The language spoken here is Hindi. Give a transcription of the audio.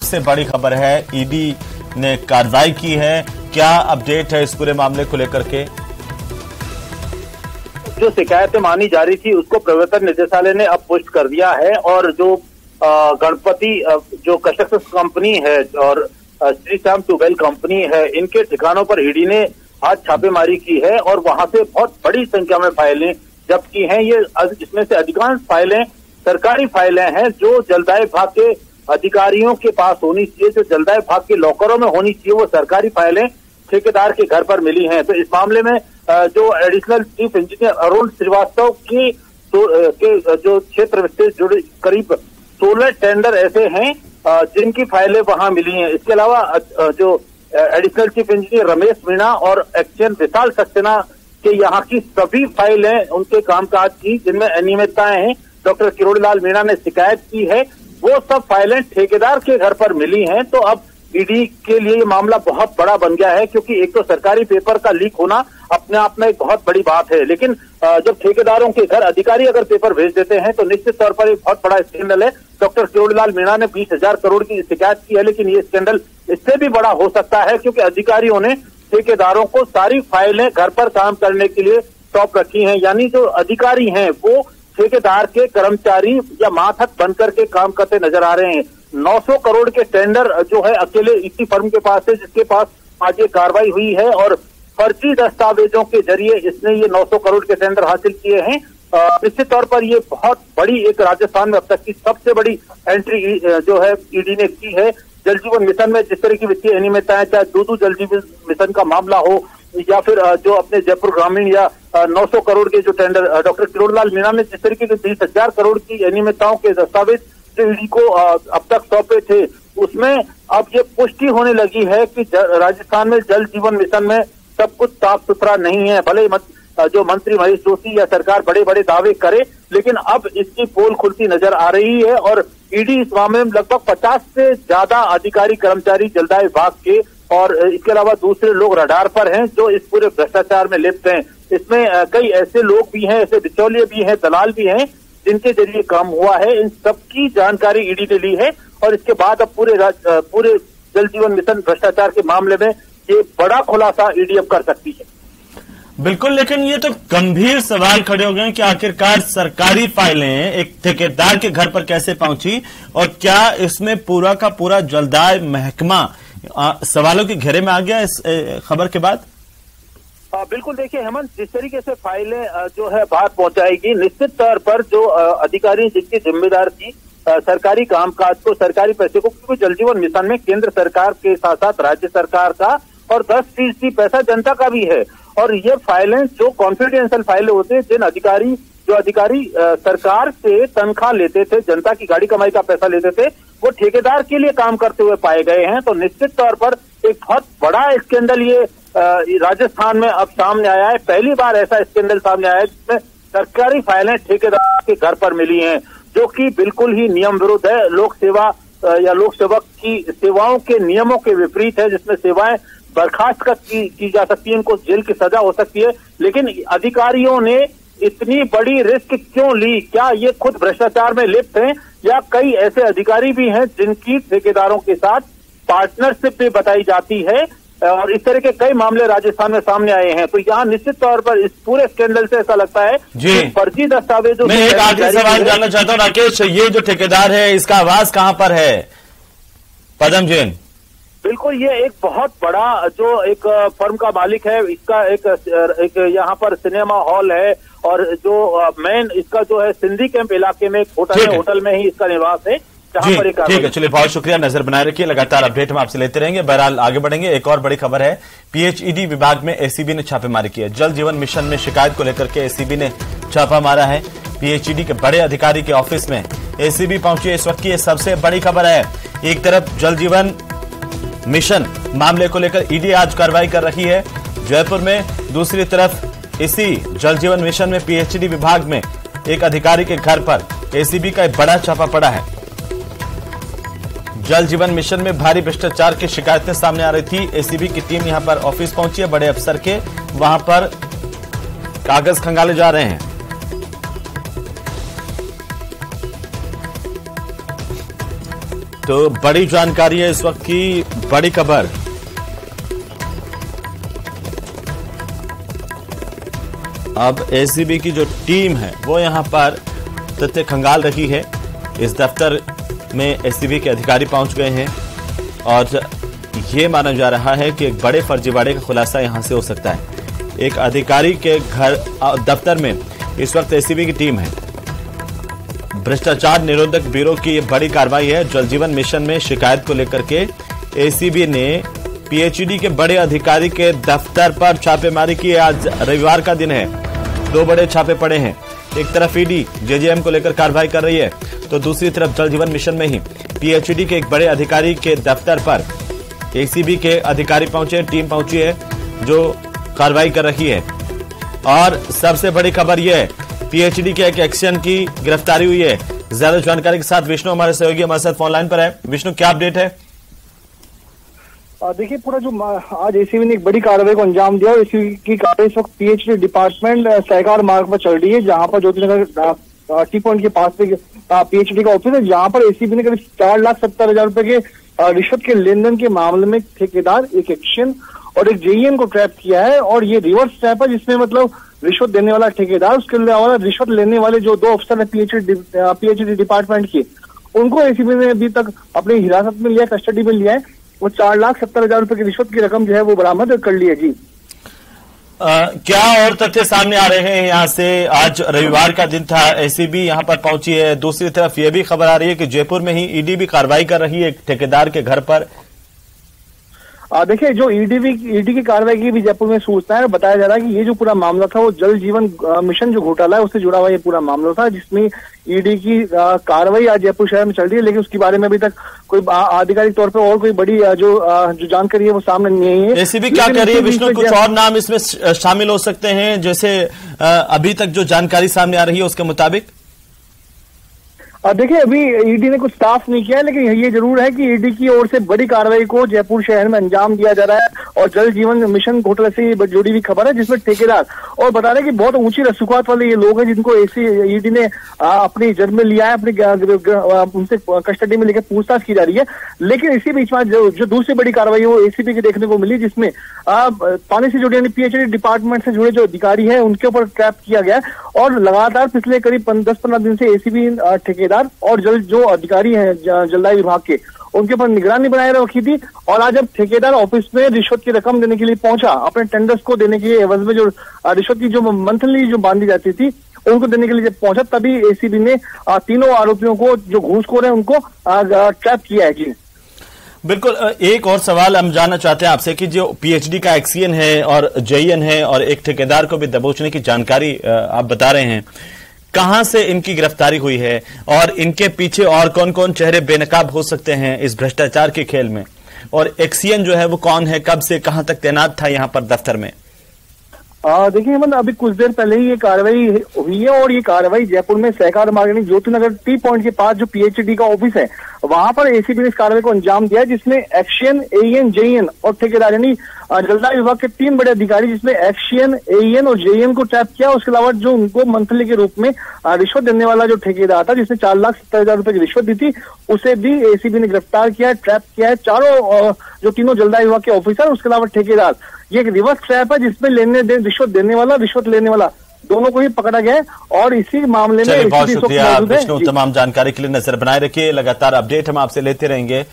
सबसे बड़ी खबर है, ईडी ने कार्रवाई की है। क्या अपडेट है इस पूरे मामले को लेकर के? जो शिकायतें मानी जा रही थी उसको प्रवर्तन निदेशालय ने अब पुष्ट कर दिया है और जो गणपति जो कंस्ट्रक्शन कंपनी है और श्री श्याम ट्यूबवेल कंपनी है, इनके ठिकानों पर ईडी ने आज छापेमारी की है और वहां से बहुत बड़ी संख्या में फाइलें जब्त की हैं। ये इसमें से अधिकांश फाइलें सरकारी फाइलें हैं जो जलदाय विभाग के अधिकारियों के पास होनी चाहिए, जो जलदाय विभाग के लॉकरों में होनी चाहिए, वो सरकारी फाइलें ठेकेदार के घर पर मिली हैं। तो इस मामले में जो additional chief engineer Arun Srivastava के जो क्षेत्र से जुड़े करीब 16 टेंडर ऐसे हैं जिनकी फाइलें वहां मिली हैं। इसके अलावा जो additional chief engineer Ramesh Meena और एक्शन विशाल सक्सेना के यहाँ की सभी फाइलें उनके कामकाज की जिनमें अनियमितताएं हैं, डॉक्टर किरोड़ीलाल मीणा ने शिकायत की है, वो सब फाइलें ठेकेदार के घर पर मिली हैं। तो अब ईडी के लिए ये मामला बहुत बड़ा बन गया है, क्योंकि एक तो सरकारी पेपर का लीक होना अपने आप में एक बहुत बड़ी बात है, लेकिन जब ठेकेदारों के घर अधिकारी अगर पेपर भेज देते हैं तो निश्चित तौर पर एक बहुत बड़ा स्कैंडल है। डॉक्टर किरोड़ीलाल मीणा ने 20,000 करोड़ की शिकायत की है, लेकिन ये स्कैंडल इससे भी बड़ा हो सकता है, क्योंकि अधिकारियों ने ठेकेदारों को सारी फाइलें घर पर काम करने के लिए सौंप रखी हैं। यानी जो अधिकारी हैं वो ठेकेदार के कर्मचारी या मातहत बनकर के काम करते नजर आ रहे हैं। 900 करोड़ के टेंडर जो है अकेले इसी फर्म के पास है, जिसके पास आज ये कार्रवाई हुई है और फर्जी दस्तावेजों के जरिए इसने ये 900 करोड़ के टेंडर हासिल किए हैं। निश्चित तौर पर ये बहुत बड़ी एक राजस्थान में अब तक की सबसे बड़ी एंट्री जो है ईडी ने की है। जल जीवन मिशन में जिस तरह की वित्तीय अनियमितताएं, चाहे दूधू जल जीवन मिशन का मामला हो या फिर जो अपने जयपुर ग्रामीण या 900 करोड़ के जो टेंडर डॉक्टर किरोड़ीलाल मीणा ने जिस तरीके के 20,000 करोड़ की अनियमितताओं के दस्तावेज जो ईडी को अब तक सौंपे थे, उसमें अब ये पुष्टि होने लगी है कि राजस्थान में जल जीवन मिशन में सब कुछ साफ सुथरा नहीं है। भले जो मंत्री महेश जोशी या सरकार बड़े बड़े दावे करे, लेकिन अब इसकी पोल खुलती नजर आ रही है और ईडी इस मामले में लगभग 50 से ज्यादा अधिकारी कर्मचारी जलदाय विभाग के और इसके अलावा दूसरे लोग रडार पर हैं जो इस पूरे भ्रष्टाचार में लिप्त हैं। इसमें कई ऐसे लोग भी हैं, ऐसे बिचौलिए भी हैं, दलाल भी हैं जिनके जरिए काम हुआ है। इन सबकी जानकारी ईडी ने ली है और इसके बाद अब पूरे जल जीवन मिशन भ्रष्टाचार के मामले में ये बड़ा खुलासा ईडी अब कर सकती है। बिल्कुल, लेकिन ये तो गंभीर सवाल खड़े हो गए कि आखिरकार सरकारी फाइलें एक ठेकेदार के घर पर कैसे पहुंची और क्या इसमें पूरा का पूरा जलदाय महकमा सवालों के घेरे में आ गया इस खबर के बाद? बिल्कुल, देखिए हेमंत, जिस तरीके से फाइलें जो है बात पहुंचाएगी, निश्चित तौर पर जो अधिकारी जिनकी जिम्मेदार थी सरकारी कामकाज को, सरकारी पैसे को, क्योंकि जल जीवन मिशन में केंद्र सरकार के साथ साथ राज्य सरकार का और 10% पैसा जनता का भी है। और ये फाइलें जो कॉन्फिडेंशियल फाइलें होते हैं, जो अधिकारी सरकार से तनख्वाह लेते थे, जनता की गाड़ी कमाई का पैसा लेते थे, वो ठेकेदार के लिए काम करते हुए पाए गए हैं। तो निश्चित तौर पर एक बहुत बड़ा स्कैंडल ये राजस्थान में अब सामने आया है। पहली बार ऐसा स्कैंडल सामने आया है जिसमें सरकारी फाइलें ठेकेदार के घर पर मिली हैं, जो कि बिल्कुल ही नियम विरुद्ध है। लोक सेवा या लोक सेवक की सेवाओं के नियमों के विपरीत है, जिसमें सेवाएं बर्खास्त की जा सकती है, इनको जेल की सजा हो सकती है। लेकिन अधिकारियों ने इतनी बड़ी रिस्क क्यों ली? क्या ये खुद भ्रष्टाचार में लिप्त हैं या कई ऐसे अधिकारी भी हैं जिनकी ठेकेदारों के साथ पार्टनरशिप भी बताई जाती है? और इस तरह के कई मामले राजस्थान में सामने आए हैं। तो यहाँ निश्चित तौर पर इस पूरे स्कैंडल से ऐसा लगता है कि फर्जी दस्तावेजों मैं एक आखिरी सवाल जानना चाहता हूँ राकेश, ये जो ठेकेदार है इसका आवास कहाँ पर है? पदम जैन। बिल्कुल, ये एक बहुत बड़ा जो एक फर्म का मालिक है, इसका एक यहाँ पर सिनेमा हॉल है और जो मेन इसका जो है सिंधी कैंप इलाके में एक होटल है, होटल में ही इसका निवास है। ठीक है, चलिए बहुत शुक्रिया, नजर बनाए रखिए, लगातार अपडेट हम आपसे लेते रहेंगे। बहरहाल आगे बढ़ेंगे। एक और बड़ी खबर है, पीएचईडी विभाग में एसीबी ने छापेमारी की है। जल जीवन मिशन में शिकायत को लेकर के एसीबी ने छापा मारा है। पीएचईडी के बड़े अधिकारी के ऑफिस में एसीबी पहुंची है। इस वक्त की ये सबसे बड़ी खबर है। एक तरफ जल जीवन मिशन मामले को लेकर ईडी आज कार्रवाई कर रही है जयपुर में, दूसरी तरफ इसी जल जीवन मिशन में पीएचईडी विभाग में एक अधिकारी के घर पर एसीबी का एक बड़ा छापा पड़ा है। जल जीवन मिशन में भारी भ्रष्टाचार की शिकायतें सामने आ रही थी। एसीबी की टीम यहां पर ऑफिस पहुंची है, बड़े अफसर के, वहां पर कागज खंगाले जा रहे हैं। तो बड़ी जानकारी है इस वक्त की, बड़ी खबर। अब एसीबी की जो टीम है वो यहां पर तथ्य खंगाल रही है। इस दफ्तर में एसीबी के अधिकारी पहुंच गए हैं और ये माना जा रहा है कि एक बड़े फर्जीवाड़े का खुलासा यहां से हो सकता है। एक अधिकारी के घर दफ्तर में इस वक्त एसीबी की टीम है। भ्रष्टाचार निरोधक ब्यूरो की ये बड़ी कार्रवाई है। जल जीवन मिशन में शिकायत को लेकर के एसीबी ने पीएचईडी के बड़े अधिकारी के दफ्तर पर छापेमारी की। आज रविवार का दिन है, 2 बड़े छापे पड़े हैं। एक तरफ ईडी जेजेएम को लेकर कार्रवाई कर रही है, तो दूसरी तरफ जल जीवन मिशन में ही पीएचईडी के एक बड़े अधिकारी के दफ्तर पर एसीबी के अधिकारी पहुंचे, टीम पहुंची है जो कार्रवाई कर रही है। और सबसे बड़ी खबर यह है, पीएचईडी के एक एक्शन की गिरफ्तारी हुई है। ज्यादा जानकारी के साथ विष्णु हमारे सहयोगी हमारे साथ फोन लाइन पर है। विष्णु, क्या अपडेट है? देखिए, पूरा जो आज एसीबी ने एक बड़ी कार्रवाई को अंजाम दिया और इसी की कार्रवाई इस वक्त पीएचडी डिपार्टमेंट सहकार मार्ग पर चल रही है, जहां पर ज्योतिनगर टी पॉइंट के पास में पीएचडी का ऑफिस है, जहां पर एसीबी ने करीब 4,70,000 रुपए के रिश्वत के लेन देन के मामले में ठेकेदार, एक एक्शन और एक जेईएन को ट्रैप किया है। और ये रिवर्स ट्रैप है, जिसमें मतलब रिश्वत देने वाला ठेकेदार, उसके अलावा रिश्वत लेने वाले जो 2 अफसर है पीएचडी डिपार्टमेंट के, उनको एसीबी ने अभी तक अपनी हिरासत में लिया, कस्टडी में लिया है। वो 4,70,000 रुपए की रिश्वत की रकम जो है वो बरामद कर ली है। जी, क्या और तथ्य सामने आ रहे हैं यहाँ से? आज रविवार का दिन था, एसीबी यहाँ पर पहुंची है। दूसरी तरफ ये भी खबर आ रही है कि जयपुर में ही ईडी भी कार्रवाई कर रही है एक ठेकेदार के घर पर। देखिए, जो ईडी की कार्रवाई की भी जयपुर में सूचना है। बताया जा रहा है कि ये जो पूरा मामला था वो जल जीवन मिशन जो घोटाला है उससे जुड़ा हुआ ये पूरा मामला था, जिसमें ईडी की कार्रवाई आज जयपुर शहर में चल रही है। लेकिन उसके बारे में अभी तक कोई आधिकारिक तौर पर और कोई बड़ी जो जानकारी है वो सामने नहीं है। एसीबी क्या कह रही है विष्णु? कुछ और नाम इसमें शामिल हो सकते हैं, जैसे अभी तक जो जानकारी सामने आ रही है उसके मुताबिक? देखिए, अभी ईडी ने कुछ साफ नहीं किया है, लेकिन ये जरूर है कि ईडी की ओर से बड़ी कार्रवाई को जयपुर शहर में अंजाम दिया जा रहा है। और जल जीवन मिशन घोटाले से जुड़ी हुई खबर है, जिसमें ठेकेदार और बता रहे हैं कि बहुत ऊंची रसूखात वाले ये लोग हैं, जिनको ईडी ने अपनी जद में लिया है, अपनी उनसे कस्टडी में लेकर पूछताछ की जा रही है। लेकिन इसी बीच में जो दूसरी बड़ी कार्रवाई है वो एसीबी की देखने को मिली, जिसमें पानी से जुड़े यानी पीएचडी डिपार्टमेंट से जुड़े जो अधिकारी है उनके ऊपर ट्रैप किया गया। और लगातार पिछले करीब 10-15 दिन से एसीबी ठेकेदार और जो अधिकारी हैं जलदाय विभाग के, उनके ऊपर निगरानी बनाए रखी थी। और आज जब ठेकेदार ऑफिस में रिश्वत की रकम देने के लिए पहुंचा, अपने टेंडर्स को देने के लिए एवज में जो रिश्वत की जो मंथली जो बांधी जाती थी उनको देने के लिए जब पहुंचा, तभी एसीबी ने तीनों आरोपियों को जो घूसखोर है उनको ट्रैप किया है। जी बिल्कुल। एक और सवाल हम जानना चाहते हैं आपसे कि जो पीएचडी का एक्सीएन है और जेईएन है और एक ठेकेदार को भी दबोचने की जानकारी आप बता रहे हैं, कहां से इनकी गिरफ्तारी हुई है और इनके पीछे और कौन कौन चेहरे बेनकाब हो सकते हैं इस भ्रष्टाचार के खेल में? और एक्सीएन जो है वो कौन है, कब से कहां तक तैनात था यहां पर दफ्तर में? देखिए, मतलब अभी कुछ देर पहले ही ये कार्रवाई हुई है और ये कार्रवाई जयपुर में सहकार मार्ग ज्योतिनगर टी पॉइंट के पास जो पीएचडी का ऑफिस है वहां पर एसीबी ने इस कार्रवाई को अंजाम दिया, जिसमें एक्शन, एईएन, जेईएन और ठेकेदार यानी जलदाय विभाग के 3 बड़े अधिकारी, जिसमें एक्शन, एईएन और जेईएन को ट्रैप किया। उसके अलावा जो उनको मंथली के रूप में रिश्वत देने वाला जो ठेकेदार था, जिसने 4,70,000 रुपए की रिश्वत दी थी, उसे भी एसीबी ने गिरफ्तार किया है, ट्रैप किया है। जो तीनों जलदाय विभाग के ऑफिसर, उसके अलावा ठेकेदार, ये एक रिवर्स ट्रैप है जिसमें रिश्वत देने वाला, रिश्वत लेने वाला दोनों को ही पकड़ा गया है। और इसी मामले में बहुत शुक्रिया विष्णु, तमाम जानकारी के लिए नजर बनाए रखिए। लगातार अपडेट हम आपसे लेते रहेंगे।